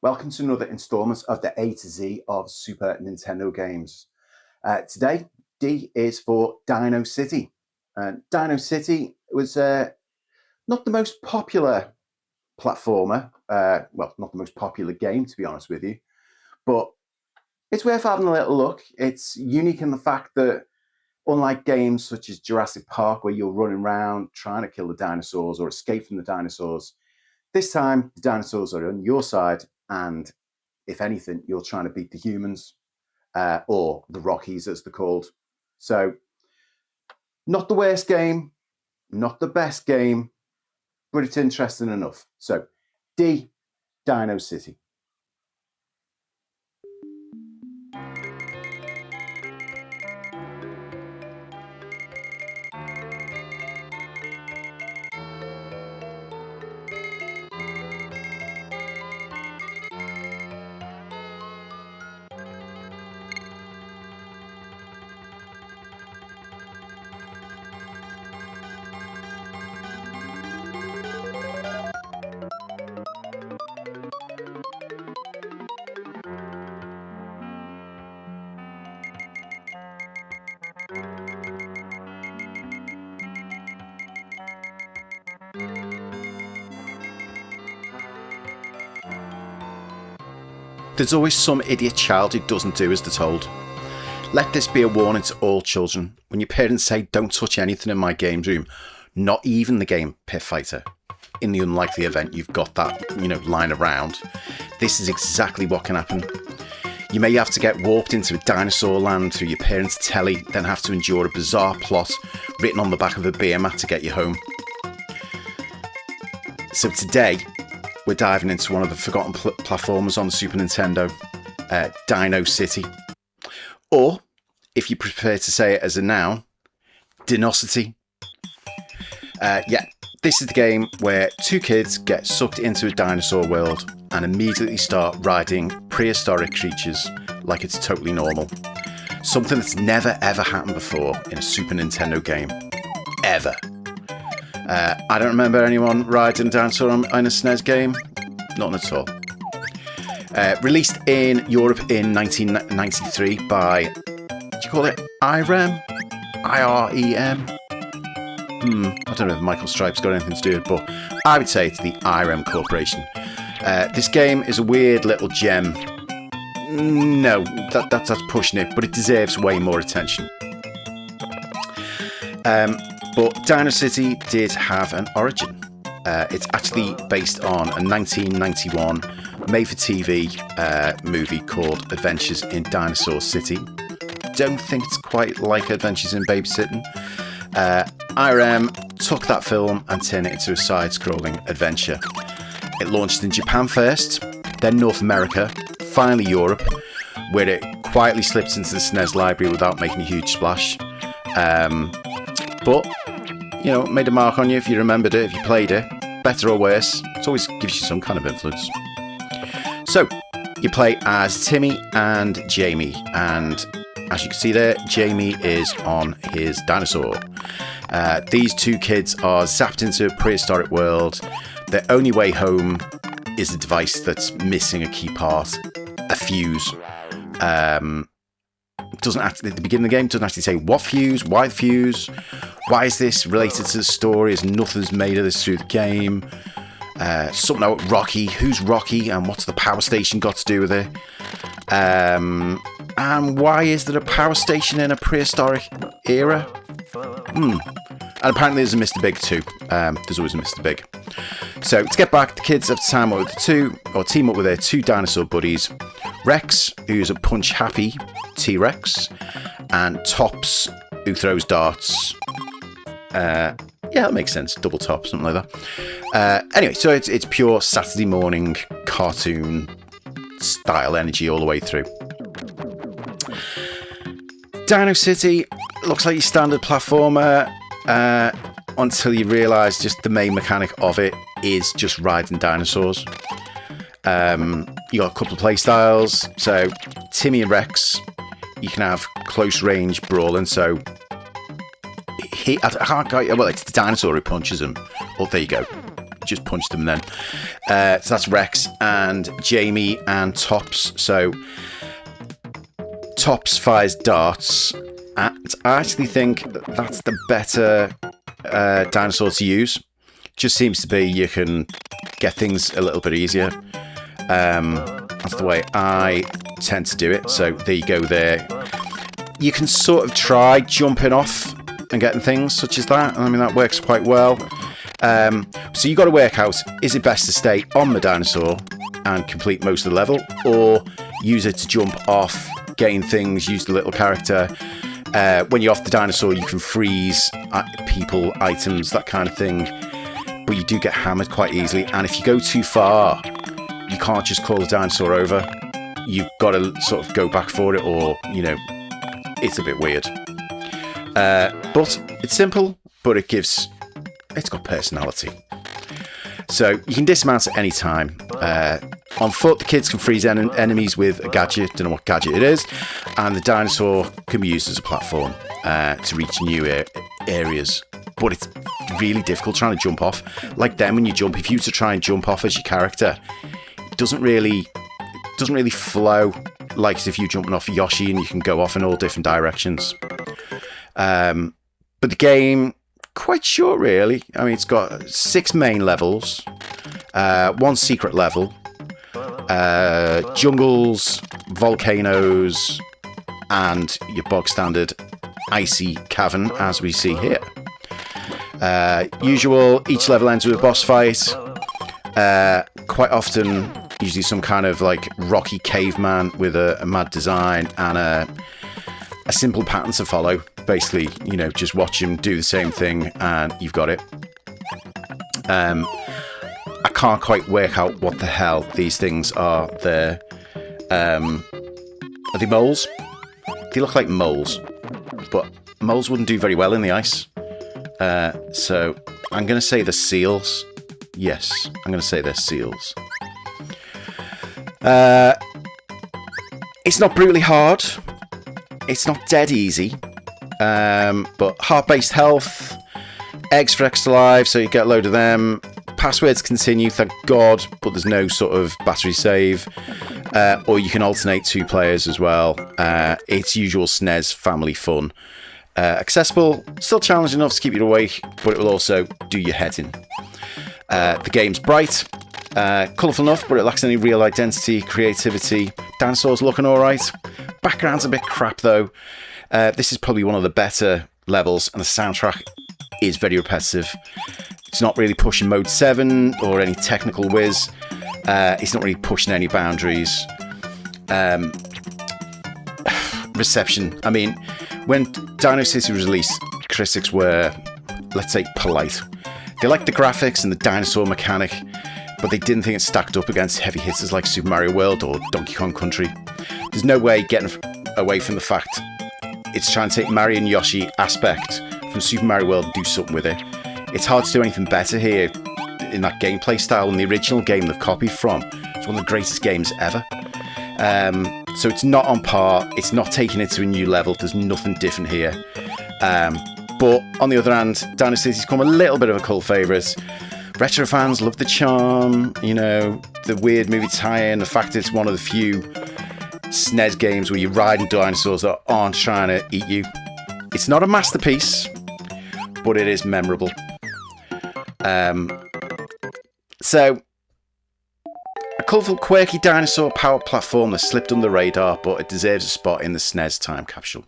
welcome to another installment of the A to Z of Super Nintendo games. Today, D is for DinoCity. DinoCity was not the most popular platformer, well, not the most popular game, to be honest with you, but it's worth having a little look. It's unique in the fact that unlike games such as Jurassic Park, where you're running around trying to kill the dinosaurs or escape from the dinosaurs, this time the dinosaurs are on your side, and if anything, you're trying to beat the humans, or the Rockies as they're called. So, not the worst game, not the best game, but it's interesting enough. So, D, DinoCity. There's always some idiot child who doesn't do as they're told. Let this be a warning to all children. When your parents say, don't touch anything in my game room, not even the game Pit Fighter, in the unlikely event you've got that, lying around, this is exactly what can happen. You may have to get warped into a dinosaur land through your parents' telly, then have to endure a bizarre plot written on the back of a beer mat to get you home. So today, we're diving into one of the forgotten platformers on the Super Nintendo, DinoCity. Or, if you prefer to say it as a noun, DinoCity. This is the game where two kids get sucked into a dinosaur world and immediately start riding prehistoric creatures like it's totally normal. Something that's never ever happened before in a Super Nintendo game. Ever. I don't remember anyone riding a dinosaur in a SNES game. Not at all. Released in Europe in 1993 by, do you call it IREM? I-R-E-M? I don't know if Michael Stipe's got anything to do with it, but I would say it's the IREM Corporation. This game is a weird little gem. No, that's pushing it, but it deserves way more attention. But DinoCity did have an origin. It's actually based on a 1991 made-for-TV movie called Adventures in Dinosaur City. Don't think it's quite like Adventures in Babysitting. IRM took that film and turned it into a side-scrolling adventure. It launched in Japan first, then North America, finally Europe, where it quietly slipped into the SNES library without making a huge splash. But it made a mark on you if you remembered it, if you played it. Better or worse, it always gives you some kind of influence. So, you play as Timmy and Jamie, and as you can see there, Jamie is on his dinosaur. These two kids are zapped into a prehistoric world. Their only way home is a device that's missing a key part, a fuse. Doesn't actually, at the beginning of the game, doesn't actually say what fuse, why the fuse, why is this related to the story, as nothing's made of this through the game. Something about Rocky, who's Rocky, and what's the power station got to do with it? And why is there a power station in a prehistoric era? And apparently there's a Mr. Big too. There's always a Mr. Big. So to get back, the kids have to team up with their two dinosaur buddies, Rex, who's a punch-happy T-Rex, and Tops, who throws darts. That makes sense. Double top, something like that. Anyway, so it's pure Saturday morning cartoon style energy all the way through. DinoCity looks like your standard platformer until you realise just the main mechanic of it is just riding dinosaurs. You got a couple of play styles. So Timmy and Rex, you can have close range brawling. So it's the dinosaur who punches him. Well, there you go. just punch them then. So that's Rex and Jamie and Tops. So Tops fires darts. And I actually think that's the better dinosaur to use. Just seems to be you can get things a little bit easier. That's the way I tend to do it. So there you go there. You can sort of try jumping off and getting things such as that. I mean, that works quite well. So you got to work out, is it best to stay on the dinosaur and complete most of the level, or use it to jump off, gain things, use the little character. When you're off the dinosaur, you can freeze people, items, that kind of thing. But you do get hammered quite easily. And if you go too far, you can't just call the dinosaur over. You've got to sort of go back for it, or, you know, it's a bit weird. But it's simple, but it's got personality. So you can dismount at any time. On foot, the kids can freeze enemies with a gadget, don't know what gadget it is, and the dinosaur can be used as a platform to reach new areas. But it's really difficult trying to jump off. Like then when you jump, if you were to try and jump off as your character, it doesn't really flow like as if you're jumping off Yoshi and you can go off in all different directions. But the game, quite short really. I mean, it's got 6 main levels, 1 secret level, jungles, volcanoes, and your bog standard icy cavern, as we see here. Usual, each level ends with a boss fight. Quite often, usually some kind of like rocky caveman with a mad design and a simple pattern to follow. Basically, you know, just watch him do the same thing and you've got it. I can't quite work out what the hell these things are. Are they moles? They look like moles, but moles wouldn't do very well in the ice. So I'm going to say they're seals. Yes, I'm going to say they're seals. It's not brutally hard. It's not dead easy. But heart-based health, eggs for extra life, so you get a load of them. Passwords continue, thank God, but there's no sort of battery save. Or you can alternate 2 players as well. It's usual SNES family fun. Accessible, still challenging enough to keep you awake, but it will also do your head in. The game's bright, colourful enough, but it lacks any real identity, creativity. Dinosaurs looking alright. Background's a bit crap though. This is probably one of the better levels, and the soundtrack is very repetitive. It's not really pushing Mode 7 or any technical whiz. It's not really pushing any boundaries. Reception. I mean, when DinoCity was released, critics were, let's say, polite. They liked the graphics and the dinosaur mechanic, but they didn't think it stacked up against heavy hitters like Super Mario World or Donkey Kong Country. There's no way getting away from the fact it's trying to take Mario and Yoshi aspect from Super Mario World and do something with it. It's hard to do anything better here in that gameplay style than the original game they've copied from. It's one of the greatest games ever. So it's not on par. It's not taking it to a new level. There's nothing different here. But on the other hand, DinoCity's become a little bit of a cult favourite. Retro fans love the charm, you know, the weird movie tie-in, the fact it's one of the few SNES games where you're riding dinosaurs that aren't trying to eat you. It's not a masterpiece, but it is memorable. So, a colourful, quirky dinosaur power platform that slipped under the radar, but it deserves a spot in the SNES time capsule.